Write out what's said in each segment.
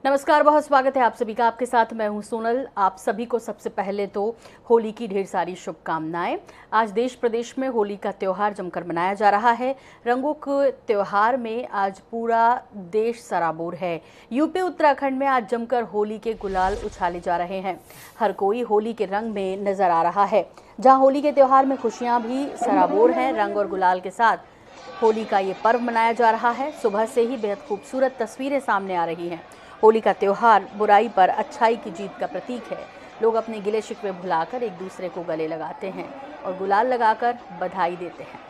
नमस्कार, बहुत स्वागत है आप सभी का। आपके साथ मैं हूं सोनल। आप सभी को सबसे पहले तो होली की ढेर सारी शुभकामनाएं। आज देश प्रदेश में होली का त्यौहार जमकर मनाया जा रहा है। रंगों के त्यौहार में आज पूरा देश सराबोर है। यूपी उत्तराखंड में आज जमकर होली के गुलाल उछाले जा रहे हैं। हर कोई होली के रंग में नजर आ रहा है। जहाँ होली के त्यौहार में खुशियाँ भी सराबोर हैं, रंग और गुलाल के साथ होली का ये पर्व मनाया जा रहा है। सुबह से ही बेहद खूबसूरत तस्वीरें सामने आ रही हैं। होली का त्यौहार बुराई पर अच्छाई की जीत का प्रतीक है। लोग अपने गिले शिकवे भुलाकर एक दूसरे को गले लगाते हैं और गुलाल लगाकर बधाई देते हैं।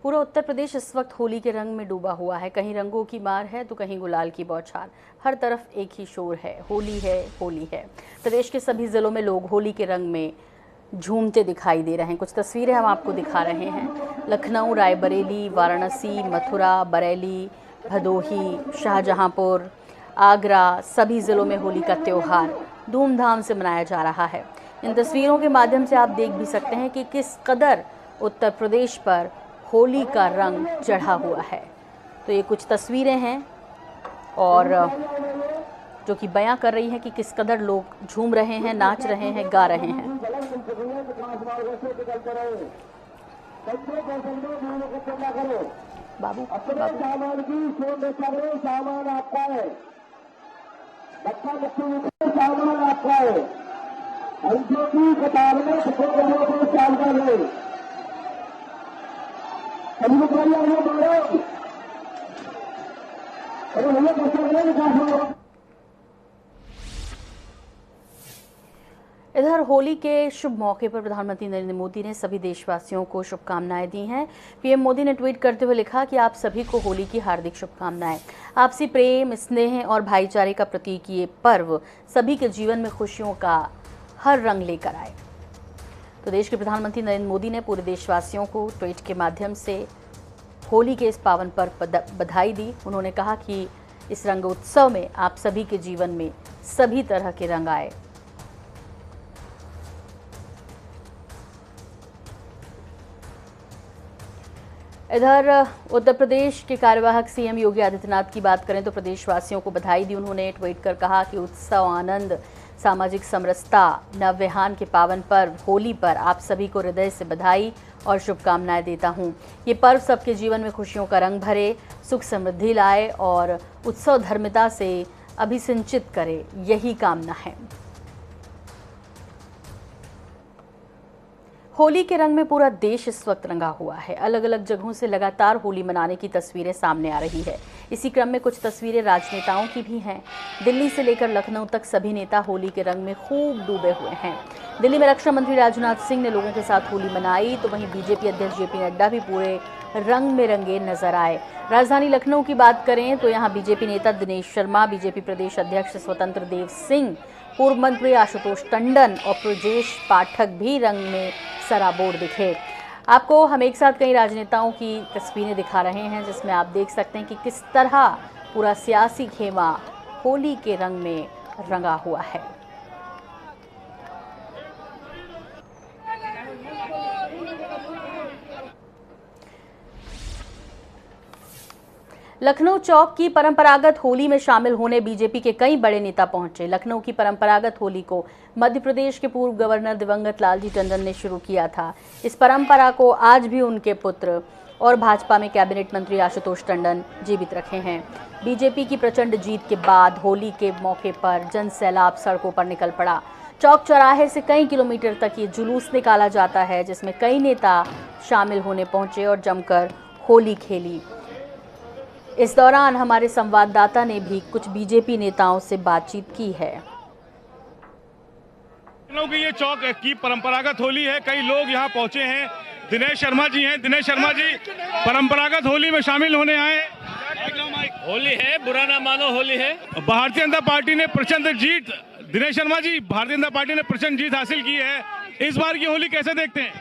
पूरा उत्तर प्रदेश इस वक्त होली के रंग में डूबा हुआ है। कहीं रंगों की मार है तो कहीं गुलाल की बौछार। हर तरफ एक ही शोर है, होली है, होली है। प्रदेश के सभी जिलों में लोग होली के रंग में झूमते दिखाई दे रहे हैं। कुछ तस्वीरें हम आपको दिखा रहे हैं। लखनऊ, रायबरेली, वाराणसी, मथुरा, बरेली, भदोही, शाहजहांपुर, आगरा, सभी जिलों में होली का त्यौहार धूमधाम से मनाया जा रहा है। इन तस्वीरों के माध्यम से आप देख भी सकते हैं कि किस कदर उत्तर प्रदेश पर होली का रंग चढ़ा हुआ है। तो ये कुछ तस्वीरें हैं और जो कि बयां कर रही हैं कि किस कदर लोग झूम रहे हैं, नाच रहे हैं, गा रहे हैं। बाबू सामान आपका है, सामान आपका है। इधर होली के शुभ मौके पर प्रधानमंत्री नरेंद्र मोदी ने सभी देशवासियों को शुभकामनाएं दी हैं। पीएम मोदी ने ट्वीट करते हुए लिखा कि आप सभी को होली की हार्दिक शुभकामनाएं। आपसी प्रेम, स्नेह और भाईचारे का प्रतीक ये पर्व सभी के जीवन में खुशियों का हर रंग लेकर आए। तो देश के प्रधानमंत्री नरेंद्र मोदी ने पूरे देशवासियों को ट्वीट के माध्यम से होली के इस पावन पर्व पर बधाई दी। उन्होंने कहा कि इस रंग उत्सव में आप सभी के जीवन में सभी तरह के रंग आए। इधर उत्तर प्रदेश के कार्यवाहक सीएम योगी आदित्यनाथ की बात करें तो प्रदेशवासियों को बधाई दी। उन्होंने ट्वीट कर कहा कि उत्सव, आनंद, सामाजिक समरसता, नवविहान के पावन पर्व होली पर आप सभी को हृदय से बधाई और शुभकामनाएं देता हूं। ये पर्व सबके जीवन में खुशियों का रंग भरे, सुख समृद्धि लाए और उत्सव धर्मिता से अभिसिंचित करे, यही कामना है। होली के रंग में पूरा देश इस वक्त रंगा हुआ है। अलग अलग जगहों से लगातार होली मनाने की तस्वीरें सामने आ रही है। इसी क्रम में कुछ तस्वीरें राजनेताओं की भी हैं। दिल्ली से लेकर लखनऊ तक सभी नेता होली के रंग में खूब डूबे हुए हैं। दिल्ली में रक्षा मंत्री राजनाथ सिंह ने लोगों के साथ होली मनाई, तो वहीं बीजेपी अध्यक्ष जेपी नड्डा भी पूरे रंग में रंगे नजर आए। राजधानी लखनऊ की बात करें तो यहाँ बीजेपी नेता दिनेश शर्मा, बीजेपी प्रदेश अध्यक्ष स्वतंत्र देव सिंह, पूर्व मंत्री आशुतोष टंडन और ब्रजेश पाठक भी रंग में सराबोर दिखे। आपको हम एक साथ कई राजनेताओं की तस्वीरें दिखा रहे हैं, जिसमें आप देख सकते हैं कि किस तरह पूरा सियासी खेमा होली के रंग में रंगा हुआ है। लखनऊ चौक की परंपरागत होली में शामिल होने बीजेपी के कई बड़े नेता पहुंचे। लखनऊ की परंपरागत होली को मध्य प्रदेश के पूर्व गवर्नर दिवंगत लालजी टंडन ने शुरू किया था। इस परंपरा को आज भी उनके पुत्र और भाजपा में कैबिनेट मंत्री आशुतोष टंडन जीवित रखे हैं। बीजेपी की प्रचंड जीत के बाद होली के मौके पर जन सैलाब सड़कों पर निकल पड़ा। चौक चौराहे से कई किलोमीटर तक ये जुलूस निकाला जाता है, जिसमें कई नेता शामिल होने पहुंचे और जमकर होली खेली। इस दौरान हमारे संवाददाता ने भी कुछ बीजेपी नेताओं से बातचीत की है। ये चौक की परंपरागत होली है, कई लोग यहाँ पहुंचे हैं। दिनेश शर्मा जी हैं। दिनेश शर्मा जी, परंपरागत होली में शामिल होने आए। होली है, बुरा ना मानो, होली है। भारतीय जनता पार्टी ने प्रचंड जीत, दिनेश शर्मा जी, भारतीय जनता पार्टी ने प्रचंड जीत हासिल की है। इस बार की होली कैसे देखते हैं?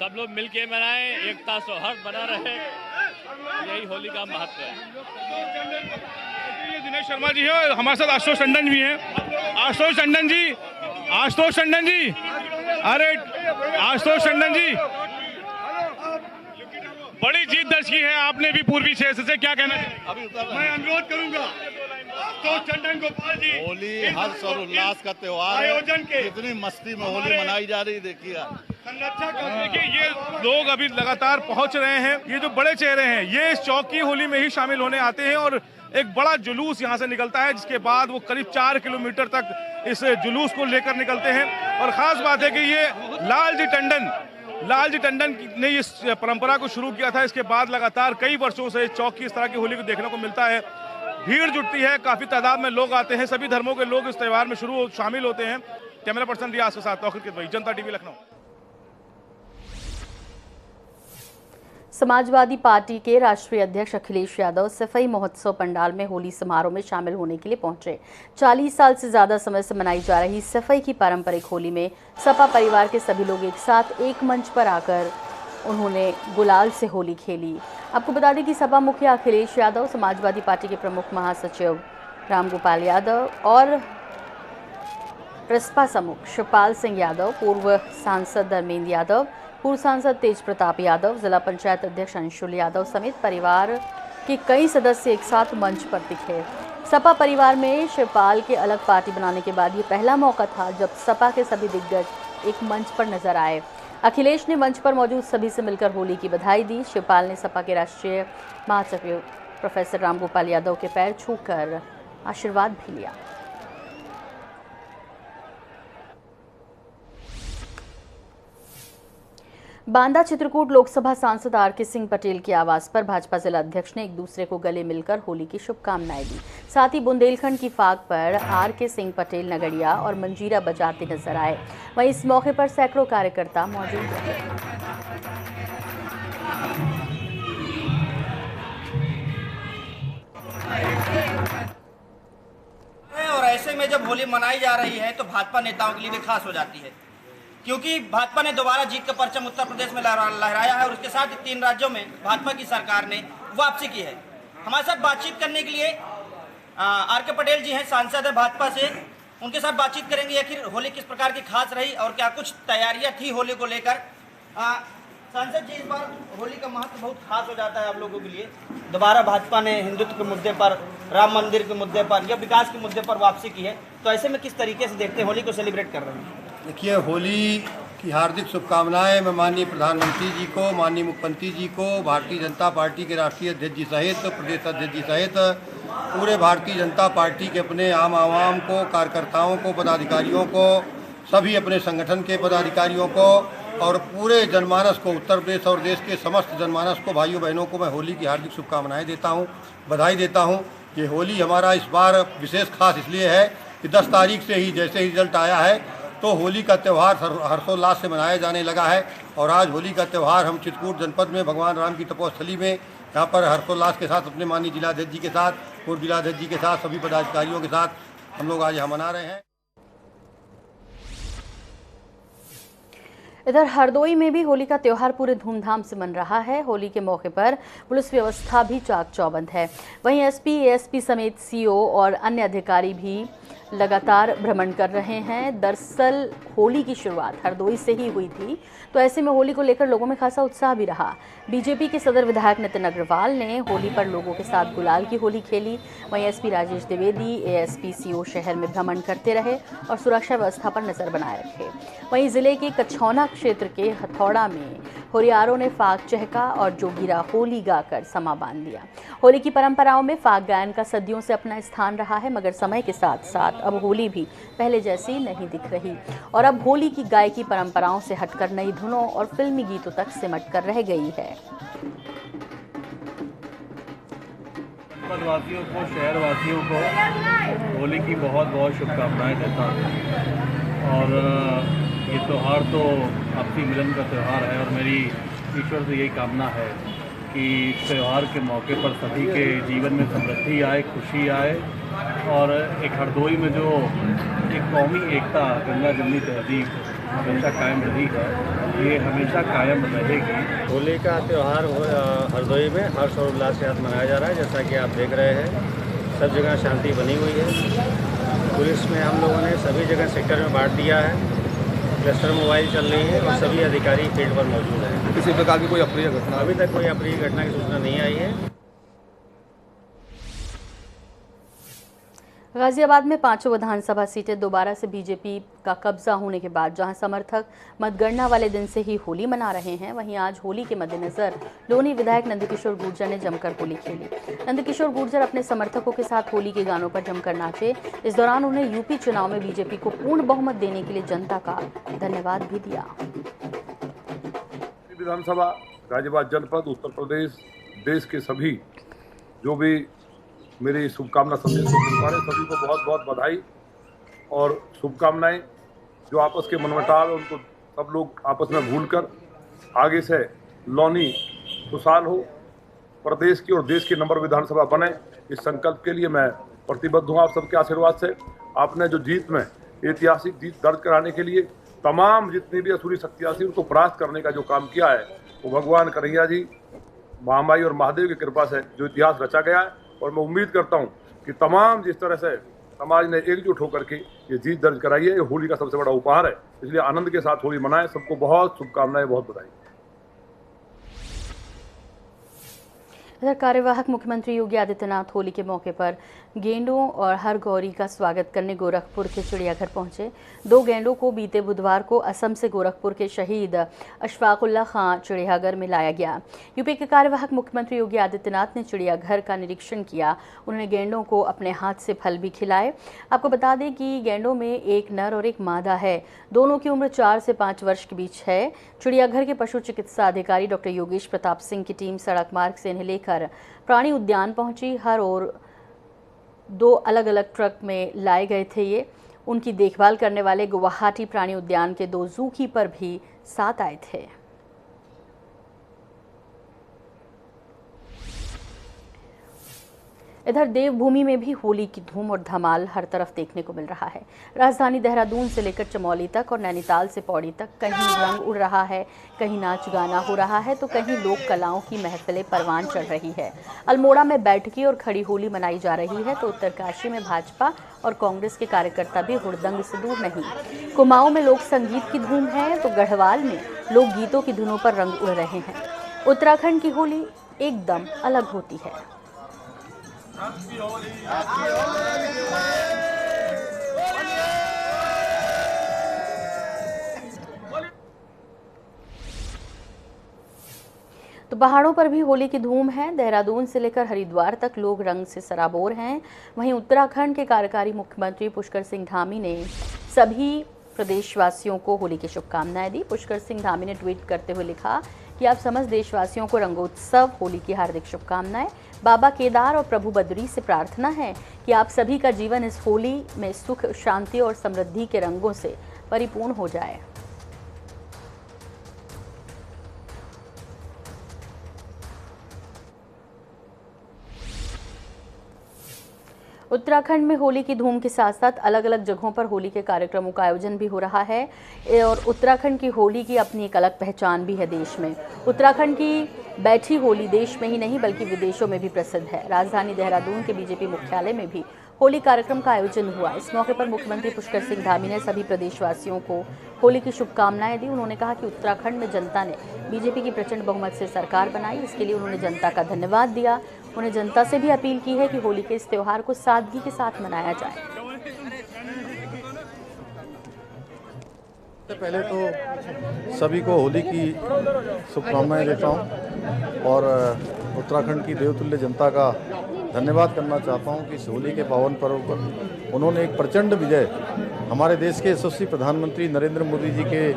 सब लोग मिलके मनाएं, एकता सौहार्द बना रहे, यही होली का महत्व है। ये दिनेश शर्मा जी है और हमारे साथ आशुतोष टंडन भी हैं। आशुतोष टंडन जी, आशुतोष टंडन जी, अरे आशुतोष टंडन जी, बड़ी जीत दर्ज की है आपने भी पूर्वी क्षेत्र से, क्या कहना है? मैं अनुरोध करूंगा आशुतोष टंडन गोपाल जी, होली हर्ष और उल्लास का त्योहार आयोजन के कितनी मस्ती में होली मनाई जा रही, देखिए देखिए ये लोग अभी लगातार पहुंच रहे हैं। ये जो बड़े चेहरे हैं ये इस चौक की होली में ही शामिल होने आते हैं और एक बड़ा जुलूस यहाँ से निकलता है, जिसके बाद वो करीब 4 किलोमीटर तक इस जुलूस को लेकर निकलते हैं। और खास बात है कि ये लालजी टंडन ने इस परंपरा को शुरू किया था। इसके बाद लगातार कई वर्षों से इस चौक की इस तरह की होली को देखने को मिलता है। भीड़ जुटती है, काफी तादाद में लोग आते हैं, सभी धर्मों के लोग इस त्योहार में शामिल होते हैं। कैमरा पर्सन रियाज के साथ तौकीर किदवई, जनता टीवी, लखनऊ। समाजवादी पार्टी के राष्ट्रीय अध्यक्ष अखिलेश यादव सफाई महोत्सव पंडाल में होली समारोह में शामिल होने के लिए पहुंचे। 40 साल से ज्यादा समय से मनाई जा रही सफाई की पारंपरिक होली में सपा परिवार के सभी लोग एक साथ एक मंच पर आकर उन्होंने गुलाल से होली खेली। आपको बता दें कि सपा मुखिया अखिलेश यादव, समाजवादी पार्टी के प्रमुख महासचिव रामगोपाल यादव और प्रसपा प्रमुख शिवपाल सिंह यादव, पूर्व सांसद धर्मेंद्र यादव, पूर्व सांसद तेज प्रताप यादव, जिला पंचायत अध्यक्ष अंशुल यादव समेत परिवार के कई सदस्य एक साथ मंच पर दिखे। सपा परिवार में शिवपाल के अलग पार्टी बनाने के बाद ये पहला मौका था जब सपा के सभी दिग्गज एक मंच पर नजर आए। अखिलेश ने मंच पर मौजूद सभी से मिलकर होली की बधाई दी। शिवपाल ने सपा के राष्ट्रीय महासचिव प्रोफेसर रामगोपाल यादव के पैर छूकर आशीर्वाद भी लिया। बांदा चित्रकूट लोकसभा सांसद आर.के. सिंह पटेल के आवास पर भाजपा जिला अध्यक्ष ने एक दूसरे को गले मिलकर होली की शुभकामनाएं दी। साथ ही बुंदेलखंड की फाग पर आर.के. सिंह पटेल नगड़िया और मंजीरा बजाते नजर आए। वहीं इस मौके पर सैकड़ों कार्यकर्ता मौजूद रहे। और ऐसे में जब होली मनाई जा रही है तो भाजपा नेताओं के लिए भी खास हो जाती है, क्योंकि भाजपा ने दोबारा जीत का परचम उत्तर प्रदेश में लहराया है और उसके साथ 3 राज्यों में भाजपा की सरकार ने वापसी की है। हमारे साथ बातचीत करने के लिए आर.के. पटेल जी हैं, सांसद है भाजपा से। उनके साथ बातचीत करेंगे आखिर होली किस प्रकार की खास रही और क्या कुछ तैयारियां थी होली को लेकर। सांसद जी, इस बार होली का महत्व बहुत खास हो जाता है आप लोगों के लिए। दोबारा भाजपा ने हिंदुत्व के मुद्दे पर, राम मंदिर के मुद्दे पर या विकास के मुद्दे पर वापसी की है, तो ऐसे में किस तरीके से देखते हैं होली को सेलिब्रेट कर रहे हैं? देखिए, होली की हार्दिक शुभकामनाएं मैं माननीय प्रधानमंत्री जी को, माननीय मुख्यमंत्री जी को, भारतीय जनता पार्टी के राष्ट्रीय अध्यक्ष जी सहित, प्रदेश अध्यक्ष जी सहित पूरे भारतीय जनता पार्टी के अपने आम आवाम को, कार्यकर्ताओं को, पदाधिकारियों को, सभी अपने संगठन के पदाधिकारियों को और पूरे जनमानस को, उत्तर प्रदेश और देश के समस्त जनमानस को, भाइयों बहनों को मैं होली की हार्दिक शुभकामनाएं देता हूं, बधाई देता हूं। ये होली हमारा इस बार विशेष खास इसलिए है कि 10 तारीख से ही जैसे रिजल्ट आया है तो होली का त्यौहार हर्षोल्लास से मनाया जाने लगा है। और आज होली का त्यौहार हम चित्रकूट जनपद में भगवान राम की तपोस्थली में यहाँ पर हर्षोल्लास के साथ अपने माननीय जिलाध्यक्ष जी के साथ, पूर्व जिलाध्यक्ष जी के साथ, सभी पदाधिकारियों के साथ हम लोग आज यहाँ मना रहे हैं। इधर हरदोई में भी होली का त्योहार पूरे धूमधाम से मन रहा है। होली के मौके पर पुलिस व्यवस्था भी चाक चौबंद है। वहीं एसपी, एएसपी समेत सीओ और अन्य अधिकारी भी लगातार भ्रमण कर रहे हैं। दरअसल होली की शुरुआत हरदोई से ही हुई थी, तो ऐसे में होली को लेकर लोगों में खासा उत्साह भी रहा। बीजेपी के सदर विधायक नितिन अग्रवाल ने होली पर लोगों के साथ गुलाल की होली खेली। वहीं SP Rajesh Dwivedi, ASP, CO शहर में भ्रमण करते रहे और सुरक्षा व्यवस्था पर नजर बनाए रखे। वहीं जिले के कछौना क्षेत्र के हथौड़ा में हुरियारों ने फाग चहका और जोगिरा होली गाकर समा बांध दिया। होली की परंपराओं में फाग गायन का सदियों से अपना स्थान रहा है, मगर समय के साथ साथ अब होली भी पहले जैसी नहीं दिख रही और अब होली की गायकी परंपराओं से हटकर नई धुनों और फिल्मी गीतों तक सिमट कर रह गई है। वासियों को, शहर वासियों को होली की बहुत बहुत शुभकामनाएं देता हूँ। और ये त्यौहार तो आपसी मिलन का त्यौहार है और मेरी ईश्वर से यही कामना है कि इस त्यौहार के मौके पर सभी के जीवन में समृद्धि आए, खुशी आए और एक हरदोई में जो एक कौमी एकता, गंगा जमनी तहजीब हमेशा कायम रही है, ये हमेशा कायम रहेगी। होली का त्यौहार हरदोई में हर्ष और उल्लास के साथ मनाया जा रहा है। जैसा कि आप देख रहे हैं, सब जगह शांति बनी हुई है। पुलिस में हम लोगों ने सभी जगह सेक्टर में बांट दिया है। क्लस्टर मोबाइल चल रही है और सभी अधिकारी फील्ड पर मौजूद हैं। किसी प्रकार की कोई अप्रिय घटना अभी तक कोई अप्रिय घटना की सूचना नहीं आई है। गाजियाबाद में 5 विधानसभा सीटें दोबारा से बीजेपी का कब्जा होने के बाद जहां समर्थक मतगणना वाले दिन से ही होली मना रहे हैं, वहीं आज होली के मद्देनजर लोनी विधायक नंदकिशोर गुर्जर ने जमकर होली खेली। नंदकिशोर गुर्जर अपने समर्थकों के साथ होली के गानों पर जमकर नाचे। इस दौरान उन्हें यूपी चुनाव में बीजेपी को पूर्ण बहुमत देने के लिए जनता का धन्यवाद भी दिया। विधानसभा, गाजियाबाद जनपद, उत्तर प्रदेश, देश के सभी जो भी मेरी शुभकामना संदेश सभी को बहुत बहुत बधाई और शुभकामनाएं। जो आपस के मनमुटाव उनको सब लोग आपस में भूलकर आगे से लोनी खुशहाल हो, प्रदेश की और देश की नंबर विधानसभा बने, इस संकल्प के लिए मैं प्रतिबद्ध हूँ। आप सबके आशीर्वाद से आपने जो जीत में ऐतिहासिक जीत दर्ज कराने के लिए तमाम जितनी भी असुरी शक्तियाँ थी उनको परास्त करने का जो काम किया है, वो भगवान कन्हैया जी, महामाई और महादेव की कृपा से जो इतिहास रचा गया है। और मैं उम्मीद करता हूं कि तमाम जिस तरह से समाज ने एकजुट होकर के ये जीत दर्ज कराई है, ये होली का सबसे बड़ा उपहार है। इसलिए आनंद के साथ होली मनाएं। सबको बहुत शुभकामनाएं, बहुत बधाई। इधर कार्यवाहक मुख्यमंत्री योगी आदित्यनाथ होली के मौके पर गेंडों और हर गौरी का स्वागत करने गोरखपुर के चिड़ियाघर पहुंचे। 2 गेंडों को बीते बुधवार को असम से गोरखपुर के शहीद अशफाकुल्ला खां चिड़ियाघर में लाया गया। यूपी के कार्यवाहक मुख्यमंत्री योगी आदित्यनाथ ने चिड़ियाघर का निरीक्षण किया। उन्होंने गेंडों को अपने हाथ से फल भी खिलाए। आपको बता दें कि गेंडों में एक नर और एक मादा है। दोनों की उम्र 4 से 5 वर्ष के बीच है। चिड़ियाघर के पशु चिकित्सा अधिकारी डॉक्टर योगेश प्रताप सिंह की टीम सड़क मार्ग से इन्हें लेकर प्राणी उद्यान पहुंची। हर ओर 2 अलग अलग ट्रक में लाए गए थे। ये उनकी देखभाल करने वाले गुवाहाटी प्राणी उद्यान के 2 जू कीपर भी साथ आए थे। इधर देवभूमि में भी होली की धूम और धमाल हर तरफ देखने को मिल रहा है। राजधानी देहरादून से लेकर चमोली तक और नैनीताल से पौड़ी तक कहीं रंग उड़ रहा है, कहीं नाच गाना हो रहा है, तो कहीं लोक कलाओं की महफिलें परवान चढ़ रही है। अल्मोड़ा में बैठकी और खड़ी होली मनाई जा रही है, तो उत्तरकाशी में भाजपा और कांग्रेस के कार्यकर्ता भी हुड़दंग से दूर नहीं। कुमाऊं में लोक संगीत की धूम है, तो गढ़वाल में लोकगीतों की धुनों पर रंग उड़ रहे हैं। उत्तराखंड की होली एकदम अलग होती है। तो पहाड़ों पर भी होली की धूम है। देहरादून से लेकर हरिद्वार तक लोग रंग से सराबोर हैं। वहीं उत्तराखंड के कार्यकारी मुख्यमंत्री पुष्कर सिंह धामी ने सभी प्रदेशवासियों को होली की शुभकामनाएं दी। पुष्कर सिंह धामी ने ट्वीट करते हुए लिखा कि आप समस्त देशवासियों को रंगोत्सव होली की हार्दिक शुभकामनाएं। बाबा केदार और प्रभु बद्री से प्रार्थना है कि आप सभी का जीवन इस होली में सुख, शांति और समृद्धि के रंगों से परिपूर्ण हो जाए। उत्तराखंड में होली की धूम के साथ साथ अलग अलग जगहों पर होली के कार्यक्रमों का आयोजन भी हो रहा है और उत्तराखंड की होली की अपनी एक अलग पहचान भी है देश में। उत्तराखंड की बैठी होली देश में ही नहीं बल्कि विदेशों में भी प्रसिद्ध है। राजधानी देहरादून के बीजेपी मुख्यालय में भी होली कार्यक्रम का आयोजन हुआ। इस मौके पर मुख्यमंत्री पुष्कर सिंह धामी ने सभी प्रदेशवासियों को होली की शुभकामनाएं दी। उन्होंने कहा कि उत्तराखंड में जनता ने बीजेपी की प्रचंड बहुमत से सरकार बनाई, इसके लिए उन्होंने जनता का धन्यवाद दिया। उन्हें जनता से भी अपील की है कि होली के इस त्यौहार को सादगी के साथ मनाया जाए। सबसे पहले तो सभी को होली की शुभकामनाएं देता हूं और उत्तराखंड की देवतुल्य जनता का धन्यवाद करना चाहता हूं कि इस होली के पावन पर्व पर उन्होंने एक प्रचंड विजय हमारे देश के यशस्वी प्रधानमंत्री नरेंद्र मोदी जी के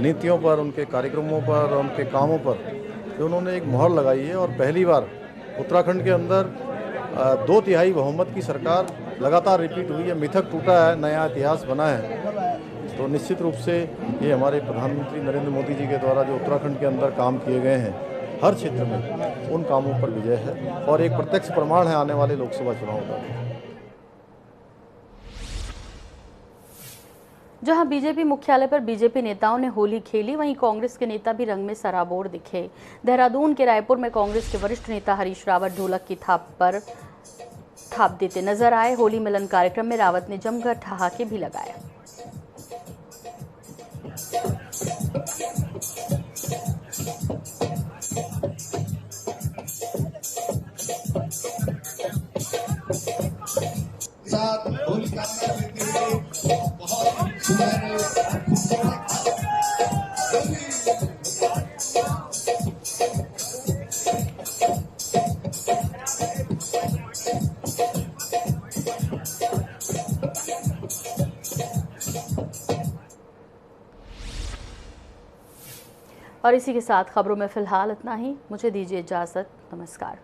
नीतियों पर, उनके कार्यक्रमों पर, उनके कामों पर जो उन्होंने एक मोहर लगाई है और पहली बार उत्तराखंड के अंदर 2/3 बहुमत की सरकार लगातार रिपीट हुई है, मिथक टूटा है, नया इतिहास बना है। तो निश्चित रूप से ये हमारे प्रधानमंत्री नरेंद्र मोदी जी के द्वारा जो उत्तराखंड के अंदर काम किए गए हैं हर क्षेत्र में, उन कामों पर विजय है और एक प्रत्यक्ष प्रमाण है आने वाले लोकसभा चुनाव का। जहां बीजेपी मुख्यालय पर बीजेपी नेताओं ने होली खेली, वहीं कांग्रेस के नेता भी रंग में सराबोर दिखे। देहरादून के रायपुर में कांग्रेस के वरिष्ठ नेता हरीश रावत ढोलक की थाप देते नजर आए। होली मिलन कार्यक्रम में रावत ने जमकर ठहाके भी लगाए। और इसी के साथ खबरों में फिलहाल इतना ही। मुझे दीजिए इजाजत। नमस्कार।